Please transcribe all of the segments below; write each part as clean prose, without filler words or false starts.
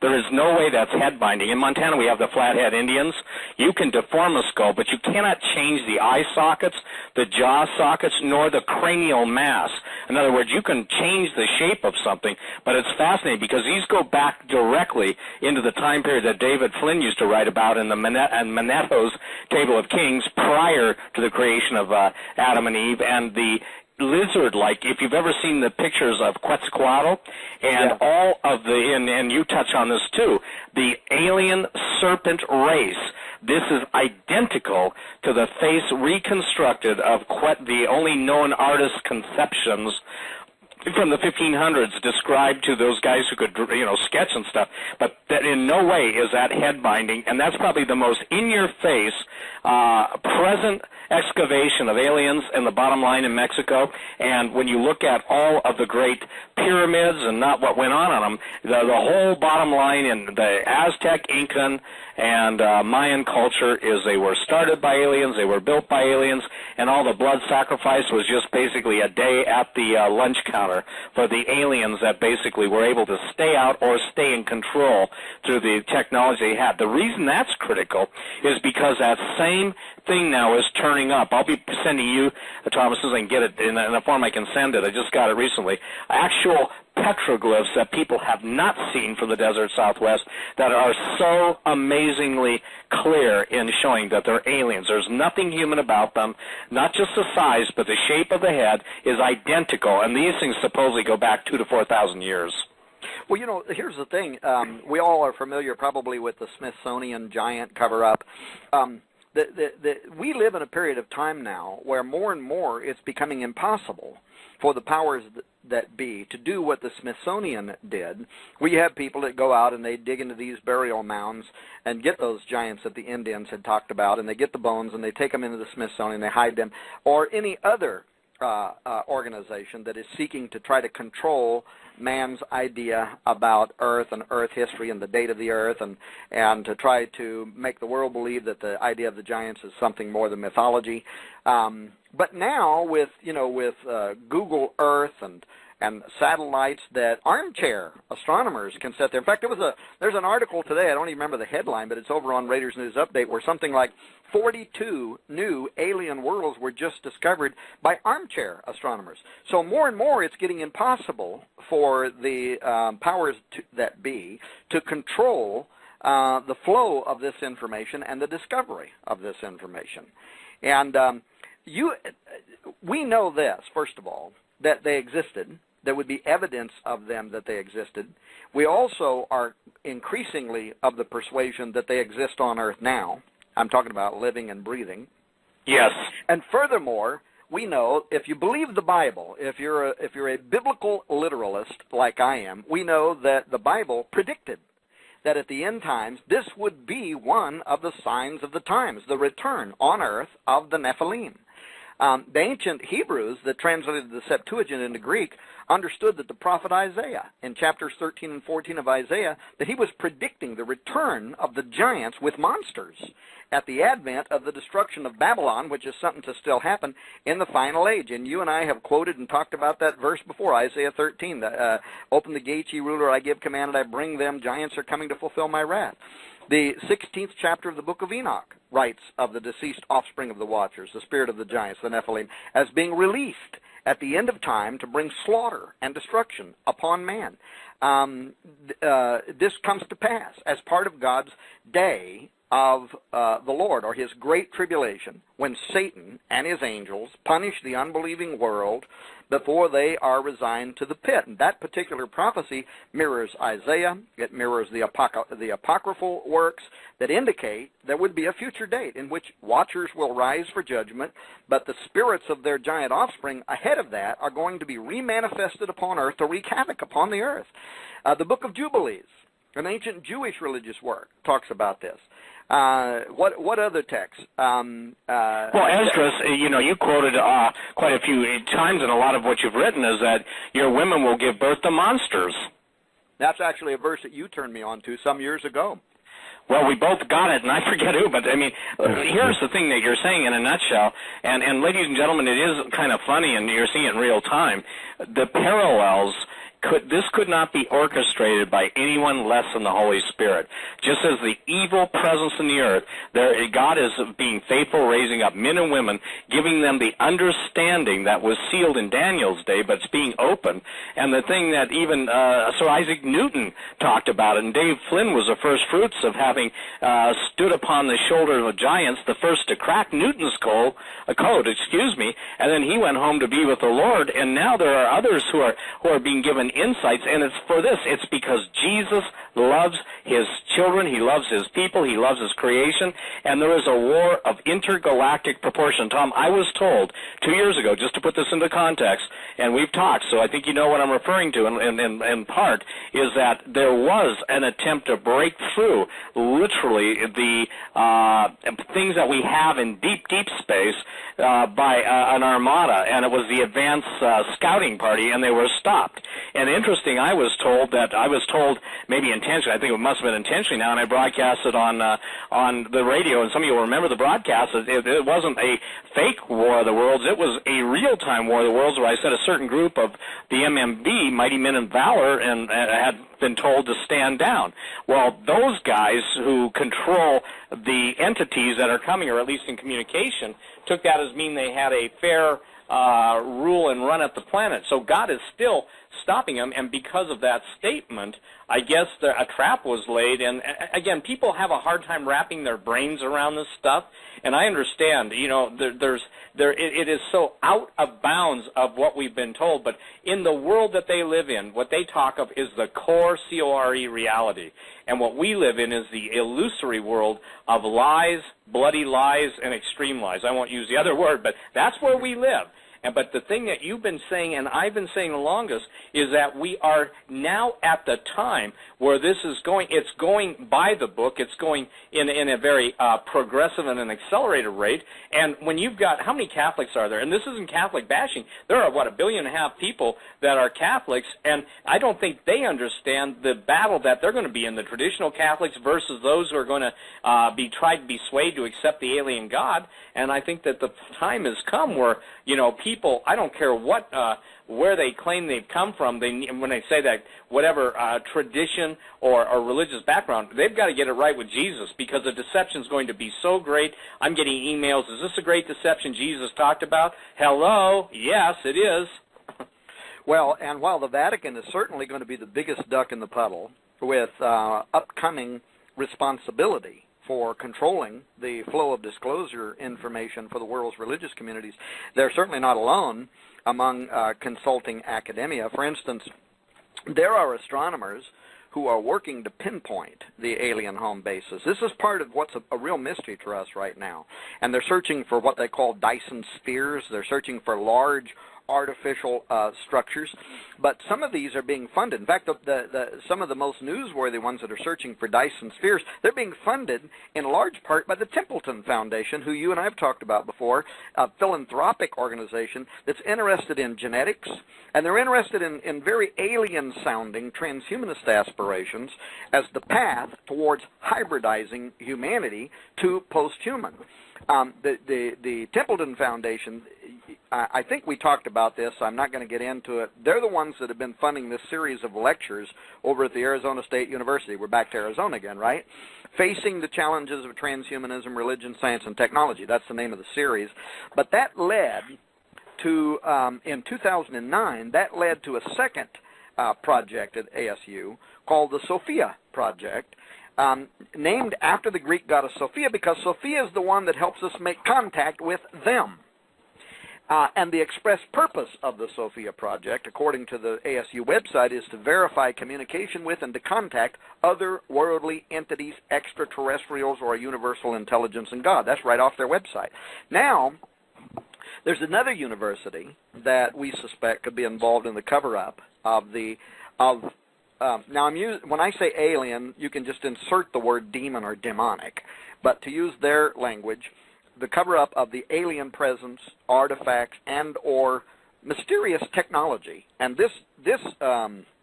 There is no way that's head binding. In Montana, we have the Flathead Indians. You can deform a skull, but you cannot change the eye sockets, the jaw sockets, nor the cranial mass. In other words, you can change the shape of something, but it's fascinating because these go back directly into the time period that David Flynn used to write about in the Manetho's Table of Kings prior to the creation of Adam and Eve, and the lizard-like, if you've ever seen the pictures of Quetzalcoatl and all of the, and you touch on this too, the alien serpent race, this is identical to the face reconstructed of the only known artist conceptions from the 1500s described to those guys who could, sketch and stuff, but that in no way is that head binding, and that's probably the most in-your-face present excavation of aliens in the bottom line in Mexico. And when you look at all of the great pyramids and not what went on them, the whole bottom line in the Aztec, Incan, and Mayan culture is they were started by aliens, they were built by aliens, and all the blood sacrifice was just basically a day at the lunch counter for the aliens that basically were able to stay out or stay in control through the technology they had. The reason that's critical is because that same thing now is turning up. I'll be sending you, Thomas, as I can get it in a form I can send it. I just got it recently. Actual petroglyphs that people have not seen from the desert Southwest that are so amazingly clear in showing that they're aliens. There's nothing human about them. Not just the size, but the shape of the head is identical, and these things supposedly go back 2,000 to 4,000 years. Well, here's the thing. We all are familiar probably with the Smithsonian giant cover-up. We live in a period of time now where more and more it's becoming impossible for the powers that be to do what the Smithsonian did. We have people that go out and they dig into these burial mounds and get those giants that the Indians had talked about, and they get the bones and they take them into the Smithsonian, they hide them, or any other organization that is seeking to try to control man's idea about Earth and Earth history and the date of the Earth, and to try to make the world believe that the idea of the giants is something more than mythology. But now with Google Earth and satellites that armchair astronomers can set there. In fact, there's an article today, I don't even remember the headline, but it's over on Raiders News Update, where something like 42 new alien worlds were just discovered by armchair astronomers. So more and more it's getting impossible for the powers that be to control the flow of this information and the discovery of this information. And we know this, first of all, that they existed. There would be evidence of them that they existed. We also are increasingly of the persuasion that they exist on Earth now. I'm talking about living and breathing. Yes. And furthermore, we know, if you believe the Bible, if you're a biblical literalist like I am, we know that the Bible predicted that at the end times, this would be one of the signs of the times, the return on Earth of the Nephilim. The ancient Hebrews that translated the Septuagint into Greek understood that the prophet Isaiah, in chapters 13 and 14 of Isaiah, that he was predicting the return of the giants with monsters at the advent of the destruction of Babylon, which is something to still happen in the final age. And you and I have quoted and talked about that verse before, Isaiah 13. Open the gates, ye ruler, I give command, and I bring them. Giants are coming to fulfill my wrath. The 16th chapter of the book of Enoch writes of the deceased offspring of the Watchers, the spirit of the giants, the Nephilim, as being released at the end of time to bring slaughter and destruction upon man. This comes to pass as part of God's day of the Lord, or his great tribulation, when Satan and his angels punish the unbelieving world before they are resigned to the pit. And that particular prophecy mirrors Isaiah. It mirrors the apocryphal works that indicate there would be a future date in which watchers will rise for judgment, but the spirits of their giant offspring ahead of that are going to be remanifested upon earth to wreak havoc upon the earth. The book of Jubilees, an ancient Jewish religious work, talks about this. What other texts? Well, Esdras, you quoted quite a few times, and a lot of what you've written is that your women will give birth to monsters. That's actually a verse that you turned me on to some years ago. Well, we both got it, and I forget who, but, here's the thing that you're saying in a nutshell, and ladies and gentlemen, it is kind of funny, and you're seeing it in real time. The parallels this could not be orchestrated by anyone less than the Holy Spirit. Just as the evil presence in the earth, God is being faithful, raising up men and women, giving them the understanding that was sealed in Daniel's day, but it's being opened. And the thing that even Sir Isaac Newton talked about, and Dave Flynn was the first fruits of having stood upon the shoulders of giants, the first to crack Newton's code, and then he went home to be with the Lord, and now there are others who are being given insights, and it's for this. It's because Jesus loves his children, he loves his people, he loves his creation, and there is a war of intergalactic proportion. Tom, I was told 2 years ago, just to put this into context, and we've talked, so I think you know what I'm referring to in part, is that there was an attempt to break through literally the things that we have in deep, deep space by an armada, and it was the advanced scouting party, and they were stopped. And interesting, I was told maybe intentionally, I think it must have been intentionally now, and I broadcast it on the radio, and some of you will remember the broadcast. It wasn't a fake War of the Worlds, it was a real-time War of the Worlds where I said a certain group of the MMB, Mighty Men of Valor, and had been told to stand down. Well, those guys who control the entities that are coming, or at least in communication, took that as mean they had a fair rule and run at the planet. So God is still stopping them, and because of that statement, I guess a trap was laid. And again, people have a hard time wrapping their brains around this stuff, and I understand. You know, it is so out of bounds of what we've been told. But in the world that they live in, what they talk of is the core CORE reality, and what we live in is the illusory world of lies, bloody lies, and extreme lies. I won't use the other word, but that's where we live. But the thing that you've been saying, and I've been saying the longest, is that we are now at the time where this is going. It's going by the book. It's going in a very progressive and an accelerated rate. And when you've got, how many Catholics are there? And this isn't Catholic bashing. There are, 1.5 billion people that are Catholics, and I don't think they understand the battle that they're going to be in, the traditional Catholics versus those who are going to try to be swayed to accept the alien God. And I think that the time has come where, you know, people, I don't care what, where they claim they've come from, when they say that whatever tradition or religious background, they've got to get it right with Jesus, because the deception is going to be so great. I'm getting emails, is this a great deception Jesus talked about? Hello, yes, it is. Well, and while the Vatican is certainly going to be the biggest duck in the puddle with upcoming responsibility for controlling the flow of disclosure information for the world's religious communities, they're certainly not alone among consulting academia. For instance, there are astronomers who are working to pinpoint the alien home bases. This is part of what's a real mystery to us right now. And they're searching for what they call Dyson spheres. They're searching for large artificial structures, but some of these are being funded. In fact, some of the most newsworthy ones that are searching for Dyson spheres, they're being funded in large part by the Templeton Foundation, who you and I have talked about before, a philanthropic organization that's interested in genetics, and they're interested in very alien-sounding transhumanist aspirations as the path towards hybridizing humanity to post-human. The Templeton Foundation, I think we talked about this. I'm not going to get into it. They're the ones that have been funding this series of lectures over at the Arizona State University. We're back to Arizona again, right? Facing the Challenges of Transhumanism, Religion, Science, and Technology. That's the name of the series. But that led to, in 2009, that led to a second project at ASU called the Sophia Project, named after the Greek goddess Sophia, because Sophia is the one that helps us make contact with them. And the express purpose of the Sophia Project, according to the ASU website, is to verify communication with and to contact otherworldly entities, extraterrestrials, or a universal intelligence and God. That's right off their website. Now, there's another university that we suspect could be involved in the cover-up of the now, when I say alien, you can just insert the word demon or demonic, but to use their language, the cover-up of the alien presence, artifacts, and or mysterious technology. And this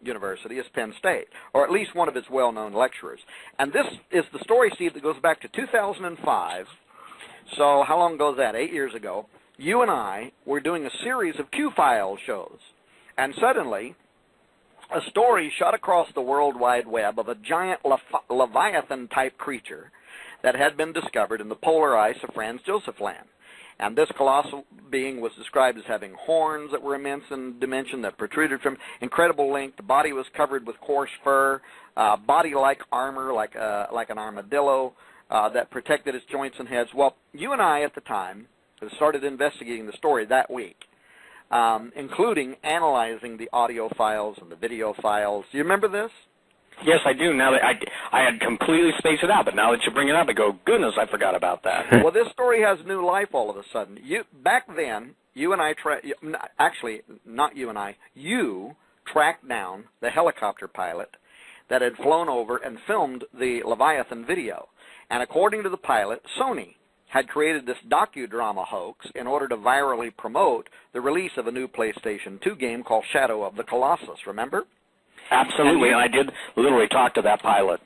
university is Penn State, or at least one of its well-known lecturers. And this is the story, Steve, that goes back to 2005. So how long ago is that? 8 years ago. You and I were doing a series of Q-File shows, and suddenly a story shot across the World Wide Web of a giant Leviathan-type creature that had been discovered in the polar ice of Franz Josef Land. And this colossal being was described as having horns that were immense in dimension, that protruded from incredible length. The body was covered with coarse fur, body-like armor, like an armadillo, that protected its joints and heads. Well, you and I at the time started investigating the story that week, including analyzing the audio files and the video files. Do you remember this? Yes, I do. Now that I had completely spaced it out, but now that you bring it up, I go, goodness, I forgot about that. Well, this story has new life all of a sudden. Back then, you and I actually, not you and I, you tracked down the helicopter pilot that had flown over and filmed the Leviathan video. And according to the pilot, Sony had created this docudrama hoax in order to virally promote the release of a new PlayStation 2 game called Shadow of the Colossus, remember? Absolutely, and I did literally talk to that pilot.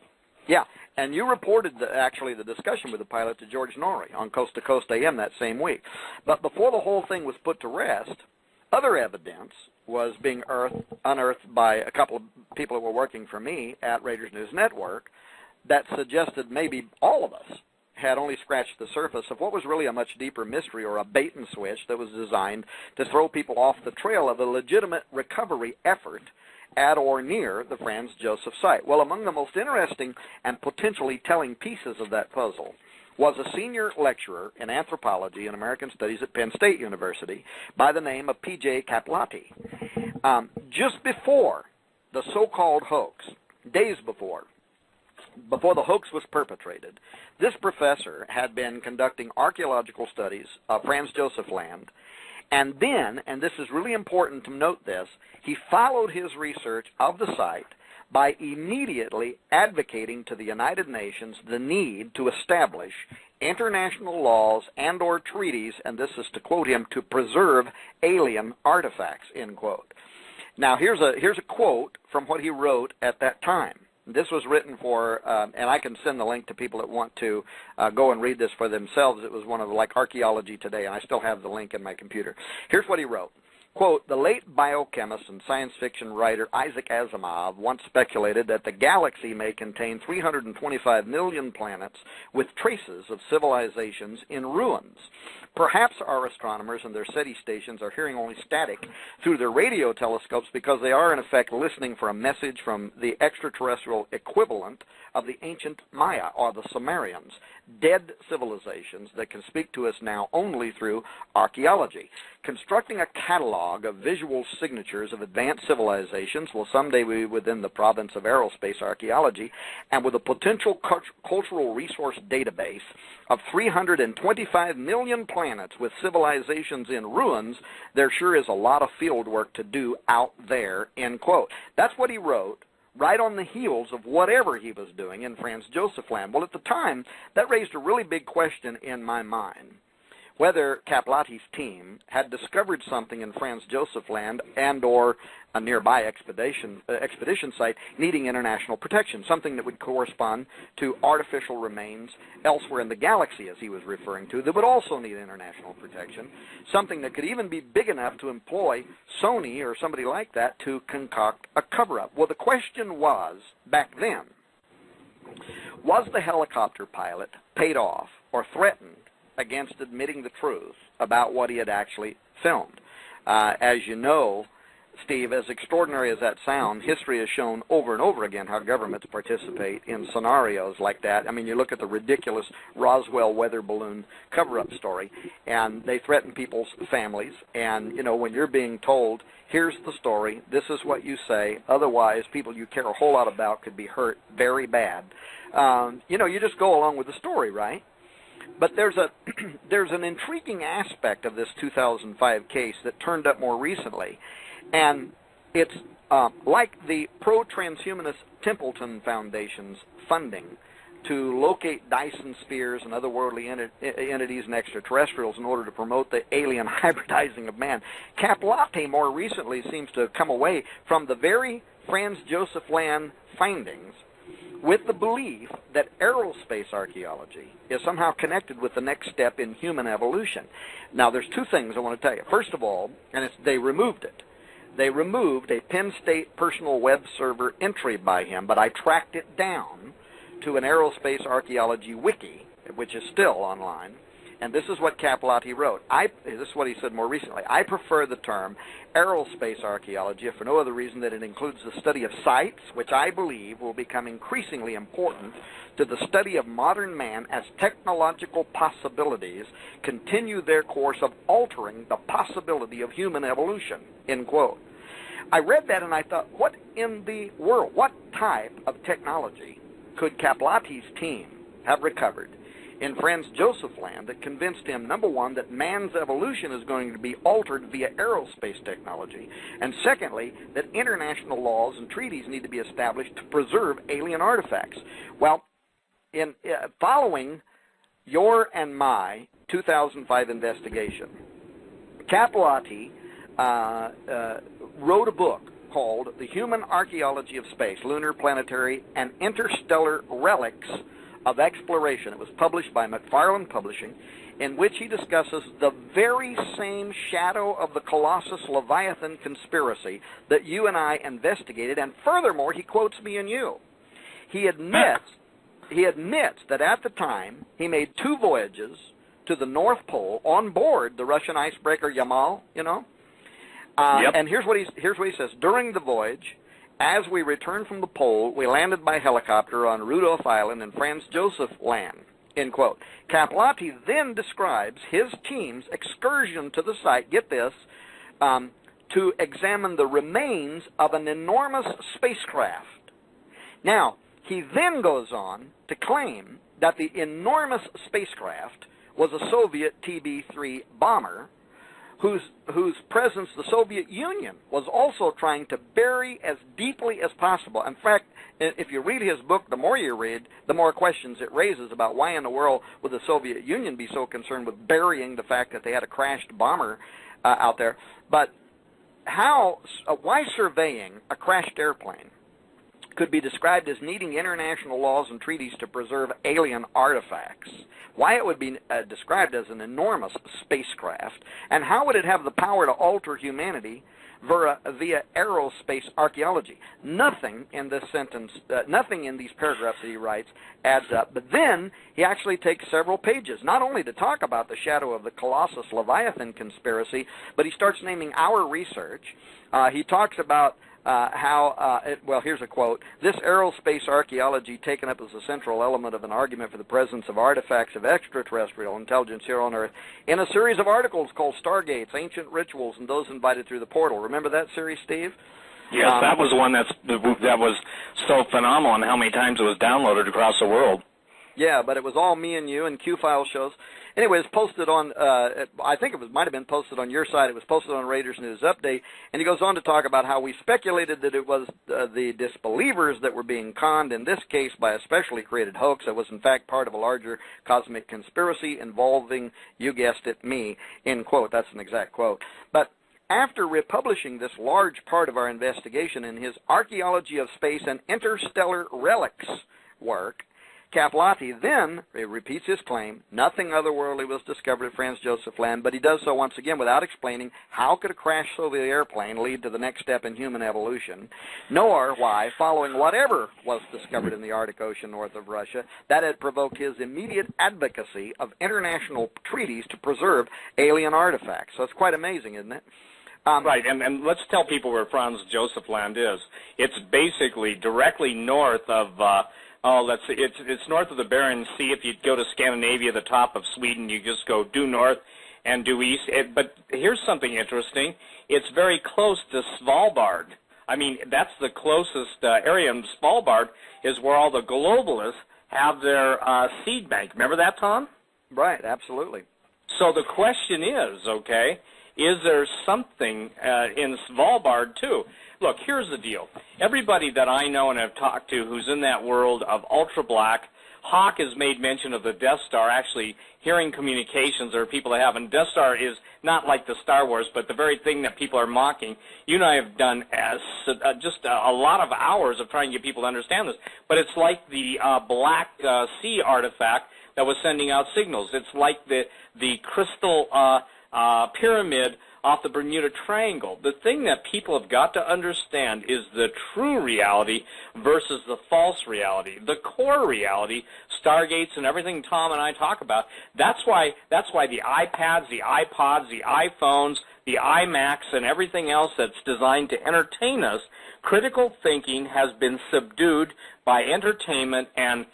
Yeah, and you reported actually the discussion with the pilot to George Norrie on Coast to Coast AM that same week. But before the whole thing was put to rest, other evidence was being unearthed by a couple of people who were working for me at Raiders News Network that suggested maybe all of us had only scratched the surface of what was really a much deeper mystery, or a bait and switch that was designed to throw people off the trail of a legitimate recovery effort at or near the Franz Josef site. Well, among the most interesting and potentially telling pieces of that puzzle was a senior lecturer in anthropology and American studies at Penn State University by the name of P.J. Caplati. Just before the so-called hoax, days before the hoax was perpetrated, this professor had been conducting archaeological studies of Franz Josef Land. And then, and this is really important to note this, he followed his research of the site by immediately advocating to the United Nations the need to establish international laws and or treaties, and this is to quote him, to preserve alien artifacts, end quote. Now, here's a quote from what he wrote at that time. This was written for, and I can send the link to people that want to go and read this for themselves. It was one of like Archaeology Today, and I still have the link in my computer. Here's what he wrote. Quote, the late biochemist and science fiction writer Isaac Asimov once speculated that the galaxy may contain 325 million planets with traces of civilizations in ruins. Perhaps our astronomers and their SETI stations are hearing only static through their radio telescopes because they are in effect listening for a message from the extraterrestrial equivalent of the ancient Maya or the Sumerians, dead civilizations that can speak to us now only through archaeology. Constructing a catalog of visual signatures of advanced civilizations will someday be within the province of aerospace archaeology, and with a potential cultural resource database of 325 million planets with civilizations in ruins, there sure is a lot of field work to do out there, end quote. That's what he wrote right on the heels of whatever he was doing in Franz Josef Land. Well, at the time, that raised a really big question in my mind, whether Caplati's team had discovered something in Franz Josef Land and or a nearby expedition site needing international protection, something that would correspond to artificial remains elsewhere in the galaxy, as he was referring to, that would also need international protection, something that could even be big enough to employ Sony or somebody like that to concoct a cover-up. Well, the question was, back then, was the helicopter pilot paid off or threatened against admitting the truth about what he had actually filmed? As you know, Steve, as extraordinary as that sounds, history has shown over and over again how governments participate in scenarios like that. I mean, you look at the ridiculous Roswell weather balloon cover-up story, and they threaten people's families. And, you know, when you're being told, here's the story, this is what you say, otherwise people you care a whole lot about could be hurt very bad, you know, you just go along with the story, right? But there's an intriguing aspect of this 2005 case that turned up more recently, and it's like the pro-transhumanist Templeton Foundation's funding to locate Dyson spheres and otherworldly entities and extraterrestrials in order to promote the alien hybridizing of man. Caplati more recently seems to have come away from the very Franz Josef Land findings with the belief that aerospace archaeology is somehow connected with the next step in human evolution. Now, there's two things I want to tell you. First of all, and they removed it, They removed a Penn State personal web server entry by him, but I tracked it down to an aerospace archaeology wiki, which is still online. And this is what Capilati wrote. This is what he said more recently. I prefer the term aerospace archaeology, if for no other reason that it includes the study of sites, which I believe will become increasingly important to the study of modern man as technological possibilities continue their course of altering the possibility of human evolution, end quote. I read that and I thought, what in the world, what type of technology could Capilati's team have recovered in Franz Joseph land that convinced him, number one, that man's evolution is going to be altered via aerospace technology, and secondly, that international laws and treaties need to be established to preserve alien artifacts? Well, in following your and my 2005 investigation, Capilati wrote a book called The Human Archaeology of Space, Lunar, Planetary, and Interstellar Relics of Exploration. It was published by McFarland Publishing, in which he discusses the very same shadow of the Colossus Leviathan conspiracy that you and I investigated, and furthermore, he quotes me and you. He admits that at the time he made 2 voyages to the North Pole on board the Russian icebreaker Yamal, you know. Yep. And here's what he says. During the voyage, as we returned from the pole, we landed by helicopter on Rudolph Island in Franz Joseph land, end quote. Capilati then describes his team's excursion to the site, get this, to examine the remains of an enormous spacecraft. Now, he then goes on to claim that the enormous spacecraft was a Soviet TB-3 bomber whose presence the Soviet Union was also trying to bury as deeply as possible. In fact, if you read his book, the more you read, the more questions it raises about why in the world would the Soviet Union be so concerned with burying the fact that they had a crashed bomber out there. But why surveying a crashed airplane could be described as needing international laws and treaties to preserve alien artifacts, why it would be described as an enormous spacecraft, and how would it have the power to alter humanity via aerospace archaeology. Nothing in this sentence, nothing in these paragraphs that he writes adds up. But then he actually takes several pages, not only to talk about the shadow of the Colossus Leviathan conspiracy, but he starts naming our research. He talks about well, here's a quote. This aerospace archaeology taken up as a central element of an argument for the presence of artifacts of extraterrestrial intelligence here on Earth in a series of articles called Stargates, Ancient Rituals, and Those Invited Through the Portal. Remember that series, Steve? Yes, that was one that was so phenomenal and how many times it was downloaded across the world. Yeah, but it was all me and you and Q-File shows. Anyway, it's posted on, I think it might have been posted on your site. It was posted on Raiders News Update. And he goes on to talk about how we speculated that it was the disbelievers that were being conned, in this case by a specially created hoax that was in fact part of a larger cosmic conspiracy involving, you guessed it, me, end quote. That's an exact quote. But after republishing this large part of our investigation in his Archaeology of Space and Interstellar Relics work, Capilati then repeats his claim, nothing otherworldly was discovered at Franz Joseph Land, but he does so once again without explaining how could a crashed Soviet airplane lead to the next step in human evolution, nor why, following whatever was discovered in the Arctic Ocean north of Russia, that had provoked his immediate advocacy of international treaties to preserve alien artifacts. So it's quite amazing, isn't it? Right, and let's tell people where Franz Joseph Land is. It's basically directly north of let's see, it's north of the Barents Sea. If you go to Scandinavia, the top of Sweden, you just go due north and due east. But here's something interesting. It's very close to Svalbard. I mean, that's the closest area, and Svalbard is where all the globalists have their seed bank. Remember that, Tom? Right, absolutely. So the question is, okay, is there something in Svalbard, too? Look, here's the deal. Everybody that I know and have talked to who's in that world of ultra-black, Hawk has made mention of the Death Star, actually hearing communications. There are people that have, and Death Star is not like the Star Wars, but the very thing that people are mocking. You and I have done just a lot of hours of trying to get people to understand this, but it's like the Black Sea artifact that was sending out signals. It's like the crystal pyramid off the Bermuda Triangle. The thing that people have got to understand is the true reality versus the false reality. The core reality, Stargates and everything Tom and I talk about, that's why the iPads, the iPods, the iPhones, the iMacs, and everything else that's designed to entertain us, critical thinking has been subdued by entertainment and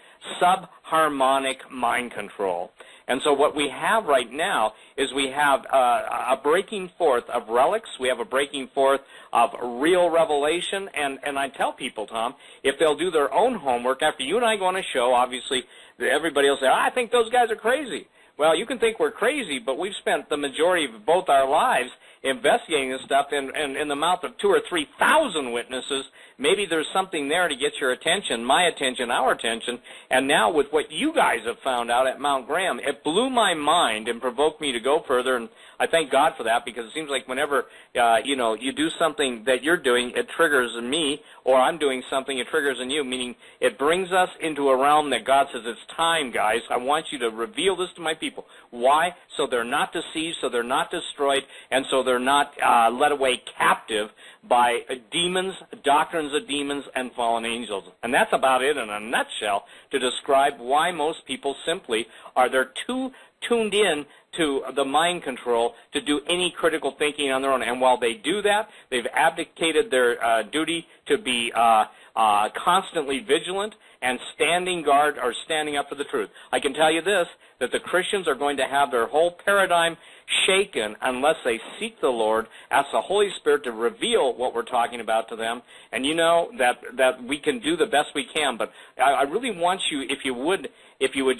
subharmonic mind control. And so what we have right now is we have a breaking forth of relics. We have a breaking forth of real revelation. And I tell people, Tom, if they'll do their own homework, after you and I go on a show, obviously everybody will say, I think those guys are crazy. Well, you can think we're crazy, but we've spent the majority of both our lives investigating this stuff in the mouth of 2,000 or 3,000 witnesses. Maybe there's something there to get your attention, my attention, our attention. And now with what you guys have found out at Mount Graham, it blew my mind and provoked me to go further. And I thank God for that, because it seems like whenever you do something that you're doing, it triggers in me, or I'm doing something, it triggers in you, meaning it brings us into a realm that God says, it's time, guys. I want you to reveal this to my people. Why? So they're not deceived, so they're not destroyed, and so they're not led away captive by demons, doctrines of demons, and fallen angels. And that's about it in a nutshell to describe why most people simply they're too tuned in to the mind control to do any critical thinking on their own. And while they do that, they've abdicated their duty to be constantly vigilant and standing guard or standing up for the truth. I can tell you this, that the Christians are going to have their whole paradigm shaken unless they seek the Lord, ask the Holy Spirit to reveal what we're talking about to them. And you know that we can do the best we can, but I really want you, if you would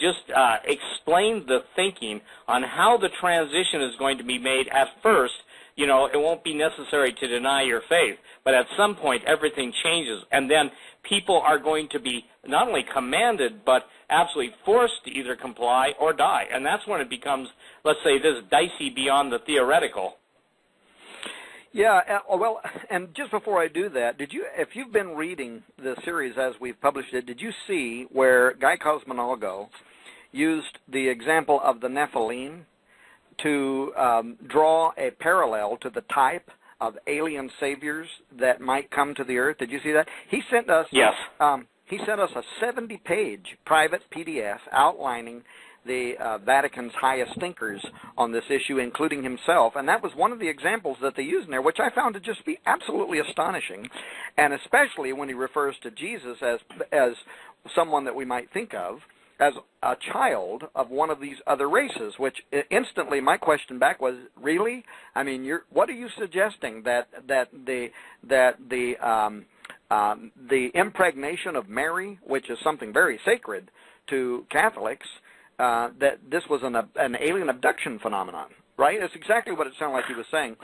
just explain the thinking on how the transition is going to be made. At first, it won't be necessary to deny your faith, but at some point everything changes, and then people are going to be not only commanded, but absolutely forced to either comply or die. And that's when it becomes, let's say, this dicey beyond the theoretical. Yeah, well, and just before I do that, if you've been reading the series as we've published it, did you see where Guy Cosmonago used the example of the Nephilim to draw a parallel to the type of alien saviors that might come to the earth? Did you see that? He sent us Yes. He sent us a 70-page private PDF outlining the Vatican's highest thinkers on this issue, including himself, and that was one of the examples that they used in there, which I found to just be absolutely astonishing, and especially when he refers to Jesus as someone that we might think of as a child of one of these other races, which instantly my question back was, really? I mean, what are you suggesting, that the impregnation of Mary, which is something very sacred to Catholics, that this was an alien abduction phenomenon, right? That's exactly what it sounded like he was saying.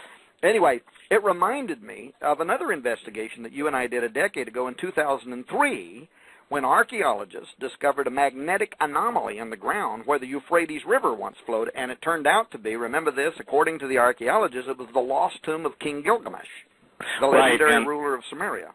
Anyway, it reminded me of another investigation that you and I did a decade ago in 2003, when archaeologists discovered a magnetic anomaly in the ground where the Euphrates River once flowed, and it turned out to be, remember this, according to the archaeologists, it was the lost tomb of King Gilgamesh, the legendary ruler of Samaria.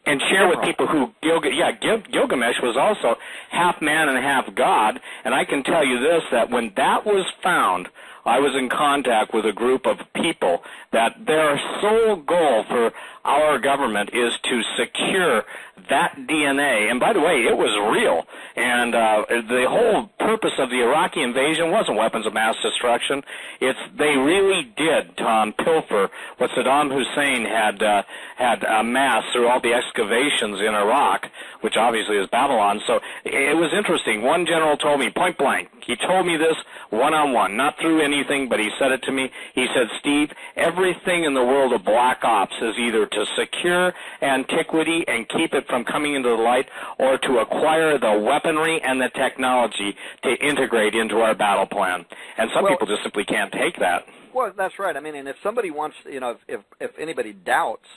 And share with people who Gilgamesh was also half man and half God, and I can tell you this, that when that was found, I was in contact with a group of people that their sole goal for our government is to secure that DNA. And by the way, it was real. And the whole purpose of the Iraqi invasion wasn't weapons of mass destruction. They really did, Tom, pilfer what Saddam Hussein had amassed through all the excavations in Iraq, which obviously is Babylon. So it was interesting. One general told me point blank. He told me this one-on-one, not through anything, but he said it to me. He said, Steve, everything in the world of black ops is either to secure antiquity and keep it from coming into the light, or to acquire the weaponry and the technology to integrate into our battle plan. And some people just simply can't take that. Well, that's right. I mean, and if somebody wants, if anybody doubts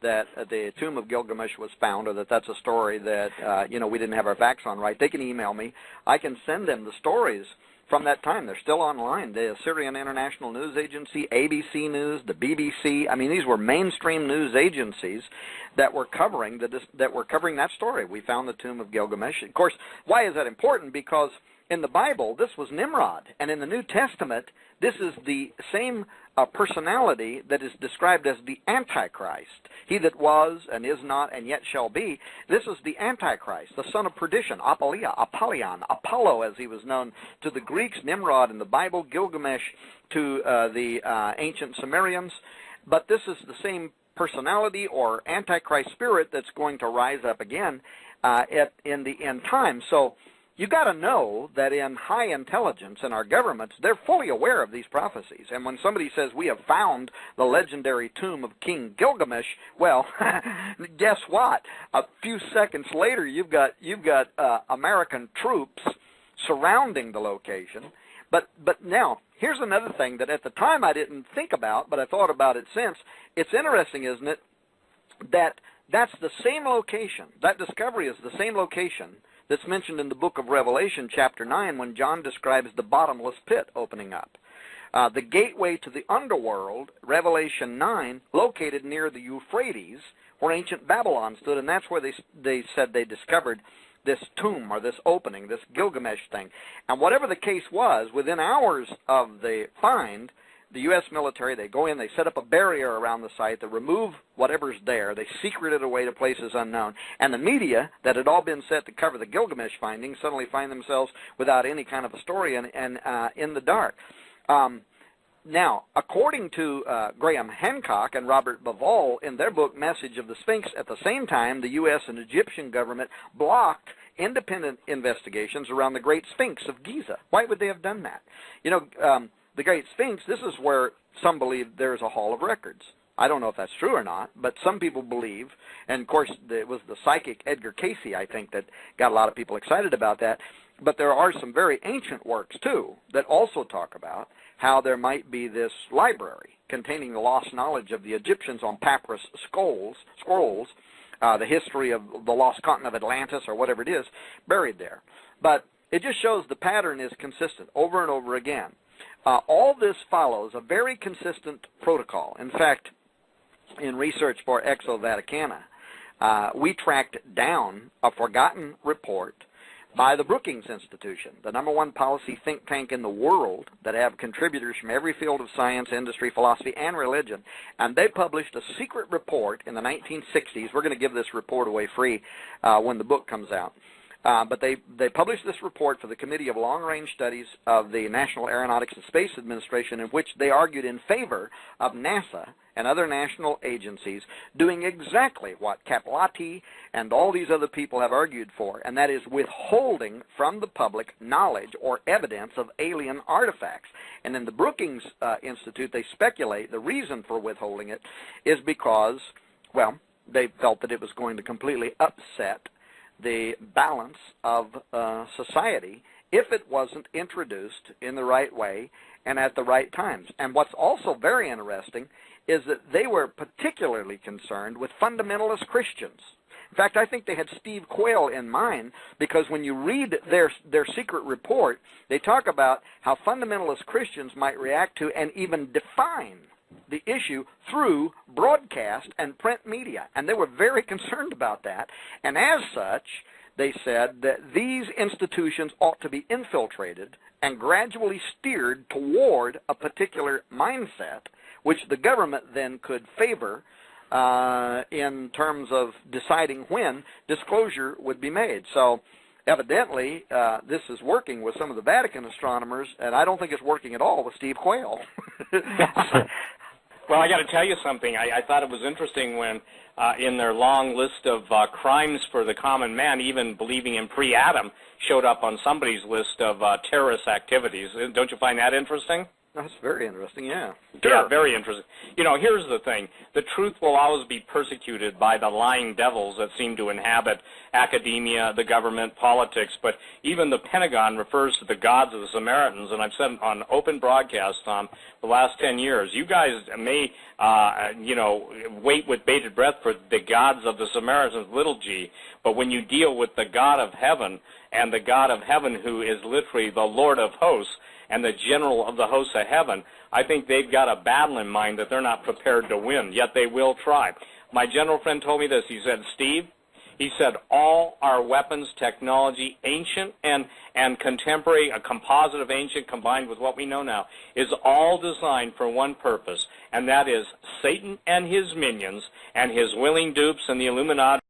that the tomb of Gilgamesh was found, or that that's a story that, we didn't have our facts on right, they can email me. I can send them the stories from that time. They're still online. The Assyrian International News Agency, ABC News, the BBC. I mean, these were mainstream news agencies that were covering that story. We found the tomb of Gilgamesh. Of course, why is that important? Because in the Bible, this was Nimrod, and in the New Testament, this is the same personality that is described as the Antichrist. He that was and is not and yet shall be. This is the Antichrist, the son of perdition, Apollyon, Apollo as he was known to the Greeks, Nimrod in the Bible, Gilgamesh to the ancient Sumerians. But this is the same personality or Antichrist spirit that's going to rise up again in the end time. So you got to know that in high intelligence in our governments, they're fully aware of these prophecies. And when somebody says we have found the legendary tomb of King Gilgamesh, well, guess what? A few seconds later, you've got American troops surrounding the location. But now, here's another thing that at the time I didn't think about, but I thought about it since. It's interesting, isn't it, that that's the same location. That discovery is the same location that's mentioned in the book of Revelation, chapter 9, when John describes the bottomless pit opening up. The gateway to the underworld, Revelation 9, located near the Euphrates, where ancient Babylon stood, and that's where they said they discovered this tomb or this opening, this Gilgamesh thing. And whatever the case was, within hours of the find, the U.S. military, they go in, they set up a barrier around the site, they remove whatever's there, they secret it away to places unknown, and the media that had all been set to cover the Gilgamesh findings suddenly find themselves without any kind of a story and in the dark. Now, according to Graham Hancock and Robert Bauval in their book Message of the Sphinx, at the same time, the U.S. and Egyptian government blocked independent investigations around the Great Sphinx of Giza. Why would they have done that? You know, the Great Sphinx, this is where some believe there's a Hall of Records. I don't know if that's true or not, but some people believe, and of course it was the psychic Edgar Cayce, I think, that got a lot of people excited about that. But there are some very ancient works, too, that also talk about how there might be this library containing the lost knowledge of the Egyptians on papyrus scrolls, the history of the lost continent of Atlantis or whatever it is, buried there. But it just shows the pattern is consistent over and over again. All this follows a very consistent protocol. In fact, in research for Exo Vaticana, we tracked down a forgotten report by the Brookings Institution, the #1 policy think tank in the world that have contributors from every field of science, industry, philosophy, and religion. And they published a secret report in the 1960s. We're going to give this report away free when the book comes out. But they published this report for the Committee of Long-Range Studies of the National Aeronautics and Space Administration, in which they argued in favor of NASA and other national agencies doing exactly what Kaplati and all these other people have argued for, and that is withholding from the public knowledge or evidence of alien artifacts. And in the Brookings Institute, they speculate the reason for withholding it is because, well, they felt that it was going to completely upset the balance of society if it wasn't introduced in the right way and at the right times. And what's also very interesting is that they were particularly concerned with fundamentalist Christians. In fact, I think they had Steve Quayle in mind, because when you read their secret report, they talk about how fundamentalist Christians might react to and even define the issue through broadcast and print media. And they were very concerned about that. And as such, they said that these institutions ought to be infiltrated and gradually steered toward a particular mindset, which the government then could favor in terms of deciding when disclosure would be made. So evidently, this is working with some of the Vatican astronomers, and I don't think it's working at all with Steve Quayle. Well, I got to tell you something. I thought it was interesting when in their long list of crimes for the common man, even believing in pre-Adam showed up on somebody's list of terrorist activities. Don't you find that interesting? That's very interesting, yeah. Sure. Yeah, very interesting. You know, here's the thing. The truth will always be persecuted by the lying devils that seem to inhabit academia, the government, politics, but even the Pentagon refers to the gods of the Samaritans, and I've said on open broadcast, Tom, the last 10 years, you guys may, wait with bated breath for the gods of the Samaritans, little g, but when you deal with the God of heaven, and the God of heaven who is literally the Lord of hosts, and the general of the hosts of heaven, I think they've got a battle in mind that they're not prepared to win, yet they will try. My general friend told me this. He said, Steve, He said all our weapons technology, ancient and contemporary, a composite of ancient combined with what we know now, is all designed for one purpose, and that is Satan and his minions and his willing dupes and the Illuminati